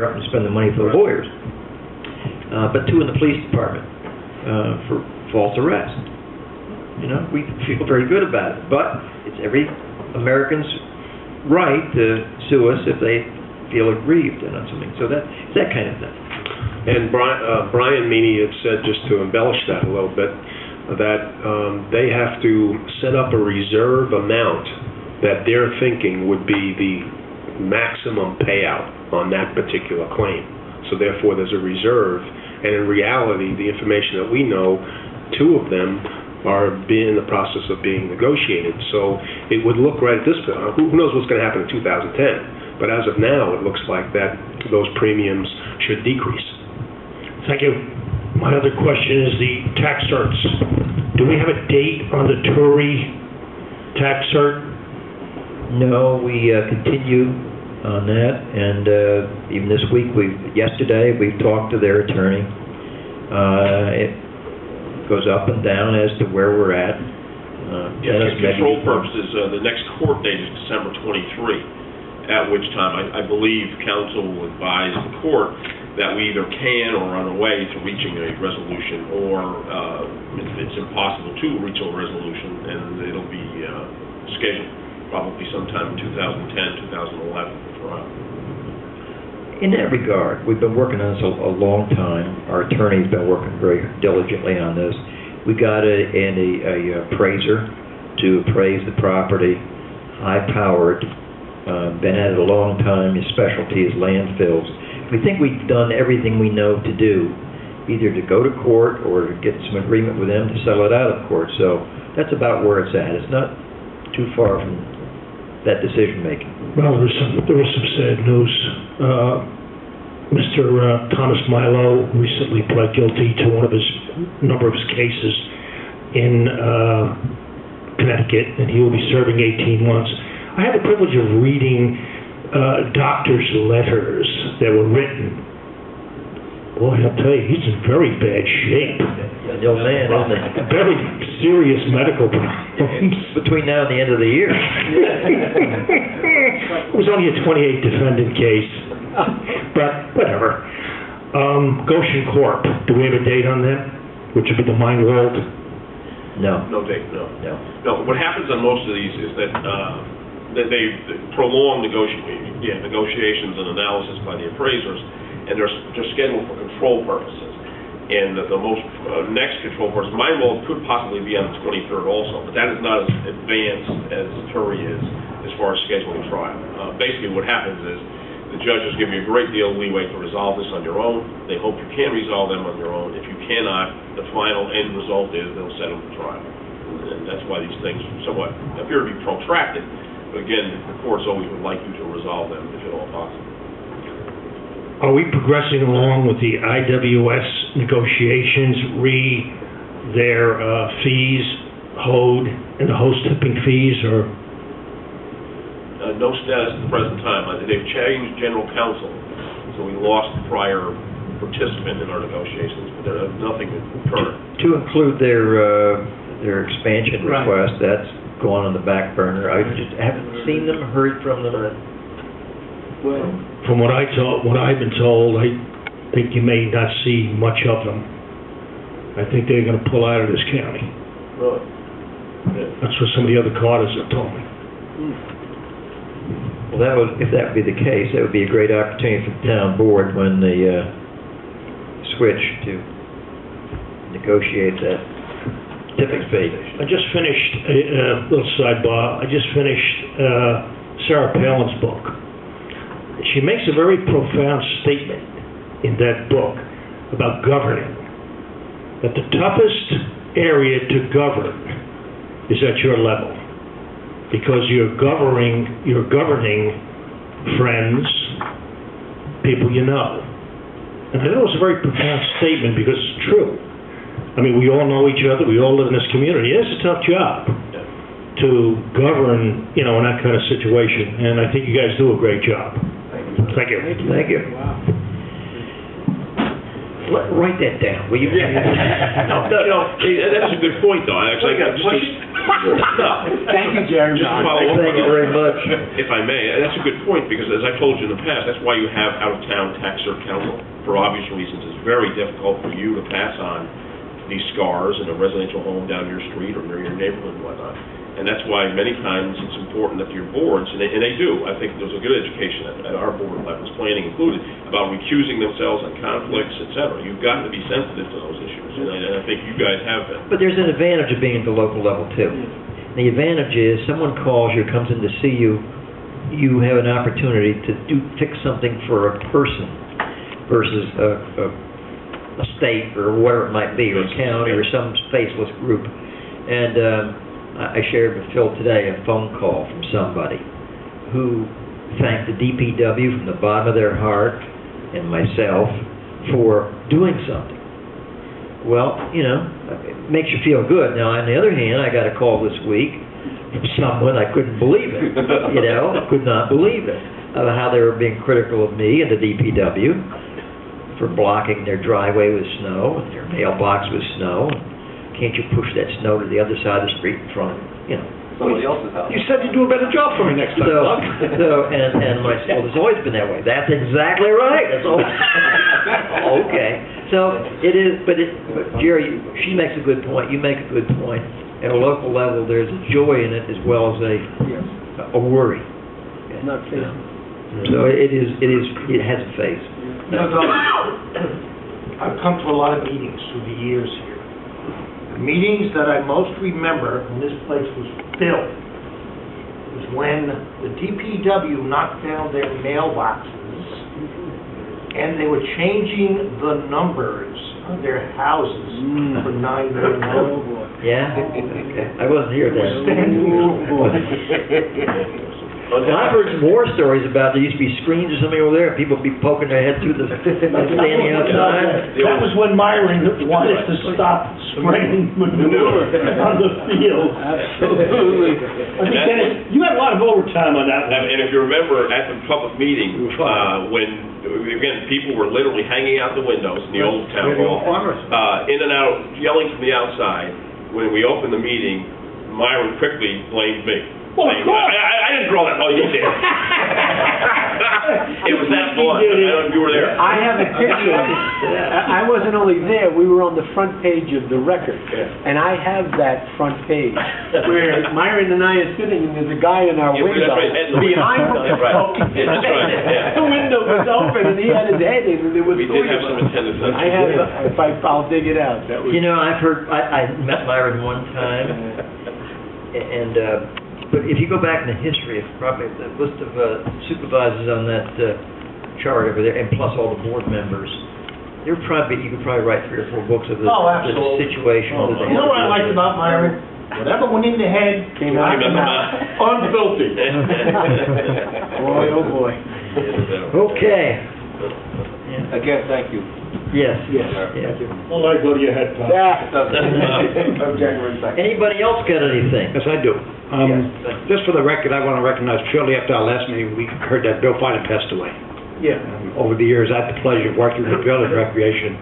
up and spend the money for the lawyers. But 2 in the police department for false arrest. You know, we feel very good about it, but it's every American's right to sue us if they feel aggrieved on something. So it's that kind of thing. And Brian Meany had said, just to embellish that a little bit, that they have to set up a reserve amount that they're thinking would be the maximum payout on that particular claim. So therefore there's a reserve, and in reality, the information that we know, 2 of them are in the process of being negotiated. So it would look right at this point, who knows what's going to happen in 2010, but as of now, it looks like that those premiums should decrease. Thank you. My other question is the tax certs. Do we have a date on the Tory tax cert? No, we continue on that, and even this week, yesterday, we've talked to their attorney. It goes up and down as to where we're at. For control purposes, the next court date is December 23, at which time I believe counsel will advise the court that we either can or are on the way to reaching a resolution, or it's impossible to reach a resolution, and it'll be scheduled probably sometime in 2010, 2011 for trial. In that regard, we've been working on this a long time. Our attorney's been working very diligently on this. We got an appraiser to appraise the property, high-powered, been at it a long time. His specialty is landfills. We think we've done everything we know to do, either to go to court or to get some agreement with them to settle it out of court. So that's about where it's at. It's not too far from that decision-making. Well, there was some sad news. Mr. Thomas Milo recently pled guilty to number of his cases in Connecticut, and he will be serving 18 months. I had the privilege of reading doctors' letters that were written. Boy, I'll tell you, he's in very bad shape. The old man, isn't he? Very serious medical problems. Between now and the end of the year. It was only a 28 defendant case, but whatever. Goshen Corp. Do we have a date on that? Which would be the Mine World? No. No date. No. What happens on most of these is that they prolong negotiations and analysis by the appraisers, and they're scheduled for control purposes. And the most next control purpose, Mine World could possibly be on the 23rd also, but that is not as advanced as Turi is as far as scheduling trial. Basically what happens is the judges give you a great deal of leeway to resolve this on your own. They hope you can resolve them on your own. If you cannot, the final end result is they'll set them for trial. And that's why these things somewhat appear to be protracted. But again, the courts always would like you to resolve them if at all possible. Are we progressing along with the IWS negotiations, their fees, HOD, and the host tipping fees, or? No status at the present time. They've changed general counsel, so we lost the prior participant in our negotiations, but there's nothing current. To include their expansion request, that's gone on the back burner. I just haven't seen them, heard from them. Well, from what I've been told, I think you may not see much of them. I think they're going to pull out of this county. Really? Yeah. That's what some of the other Carters have told me. Well, if that would be the case, that would be a great opportunity for the town board when they switch to negotiate that tipping fee. I just finished a little sidebar. I just finished Sarah Palin's book. She makes a very profound statement in that book about governing. That the toughest area to govern is at your level, because you're governing friends, people you know. And I thought it was a very profound statement because it's true. I mean, we all know each other. We all live in this community. It's a tough job to govern, in that kind of situation. And I think you guys do a great job. Thank you. Thank you. Wow. Write that down, will you? No, that's a good point, though. Actually, Thank you, Jeremy. Just to follow up Thank you on very that, much. if I may, and that's a good point, because as I told you in the past, that's why you have out-of-town tax cert counsel, for obvious reasons. It's very difficult for you to pass on these scars in a residential home down your street or near your neighborhood and whatnot. And that's why many times it's important that your boards, and they do, I think there's a good education at our board levels, planning included, about recusing themselves on conflicts, et cetera. You've got to be sensitive to those issues, and I think you guys have been. But there's an advantage of being at the local level, too. The advantage is someone calls you, comes in to see you, you have an opportunity to fix something for a person versus a state or whatever it might be, or a county or some faceless group. And I shared with Phil today a phone call from somebody who thanked the DPW from the bottom of their heart and myself for doing something. Well, you know, it makes you feel good. Now, on the other hand, I got a call this week from someone, I couldn't believe it, you know, could not believe it, of how they were being critical of me and the DPW for blocking their driveway with snow and their mailbox with snow. Can't you push that snow to the other side of the street in front of, you know? Somebody else's house. You said you'd do a better job for me next time, Doug. And my, well, it's always been that way. That's exactly right. That's all. Okay. So it is, but Jerry, she makes a good point. You make a good point. At a local level, there's a joy in it as well as a worry. Not fair. So it has a face. You know, Doug, I've come to a lot of meetings through the years here. The meetings that I most remember when this place was filled was when the DPW knocked down their mailboxes and they were changing the numbers on their houses for 911. Yeah? Okay. I wasn't here then. Well, I've heard some war stories about there used to be screens or something over there, and people would be poking their head through the, standing outside. That was when Myron wanted us to stop spraying manure on the field. Absolutely. I think, Dennis, you had a lot of overtime on that one. And if you remember at the public meeting, when, again, people were literally hanging out the windows in the old town hall, in and out, yelling from the outside. When we opened the meeting, Myron quickly blamed me. Well, of course. I didn't draw that. Oh, you did. It was that blunt. I don't know if you were there. I have a picture. I wasn't only there, we were on the front page of the Record. And I have that front page where Myron and I are sitting and there's a guy in our window. That's right, Ed Lewis. Behind Yeah, right. Yeah, that's right, yeah. The window was open and he had his head in and there was We did have some attendance. I have, I'll dig it out. That was. You know, I've heard, I met Myron one time, and but if you go back in the history of probably the list of supervisors on that chart over there, and plus all the board members, you could probably write 3 or 4 books of the situation. You know what I liked about Myron? Whatever went in the head Came out the mouth. Unfiltered. Boy, oh boy. Okay. Again, thank you. Yes. Yes. Yeah. Well, I go to your head, Tom. Yeah. Of January 2nd. Anybody else got anything? Yes, I do. Yes. Just for the record, I want to recognize, shortly after our last meeting, we heard that Bill Finer passed away. Yeah. Over the years, I had the pleasure of working with Bill in recreation,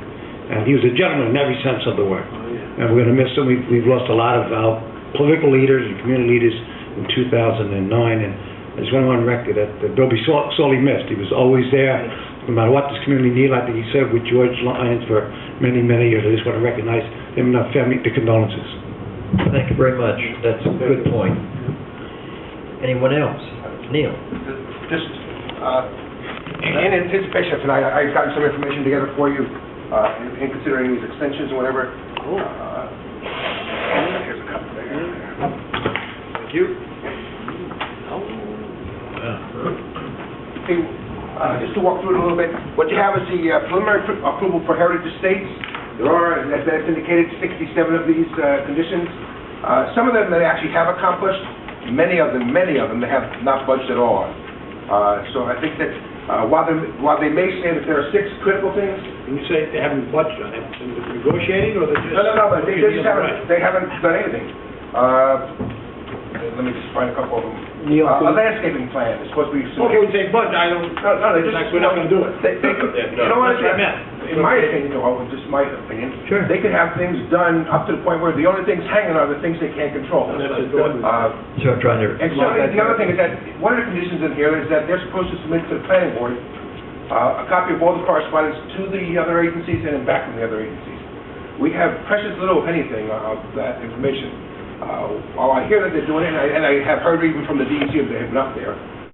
and he was a gentleman in every sense of the word. And we're going to miss him. We've lost a lot of our political leaders and community leaders in 2009, and I just want to go on record that Bill be sorely missed. He was always there, no matter what this community needed. I think he served with George Lyons for many, many years. I just want to recognize him and our family, the condolences. Thank you very much. That's a good point. Anyone else? Neil? Just in anticipation of tonight, I've gotten some information together for you in considering these extensions and whatever. Here's a couple there. Thank you. Hey, just to walk through it a little bit, what you have is the preliminary approval for heritage estates. There are, as that's indicated, 67 of these conditions. Some of them they actually have accomplished. Many of them they have not budged at all on. So I think that while they may say that there are 6 critical things. When you say they haven't budged on it, is it negotiating or they're just... No, but they just haven't done anything. Let me just find a couple of them. A landscaping plan is supposed to be... Okay, we say budget, I don't... No, they just... We're not going to do it. You know what? That's what I meant. in my opinion, or just my opinion, Sure. they could have things done up to the point where the only things hanging are the things they can't control. So I'm trying to, And so the other thing is that, one of the conditions in here is that they're supposed to submit to the planning board a copy of all the correspondence to the other agencies and then back from the other agencies. We have precious little, if anything, of that information. While I hear that they're doing it, and I have heard even from the DEC, they have been up there,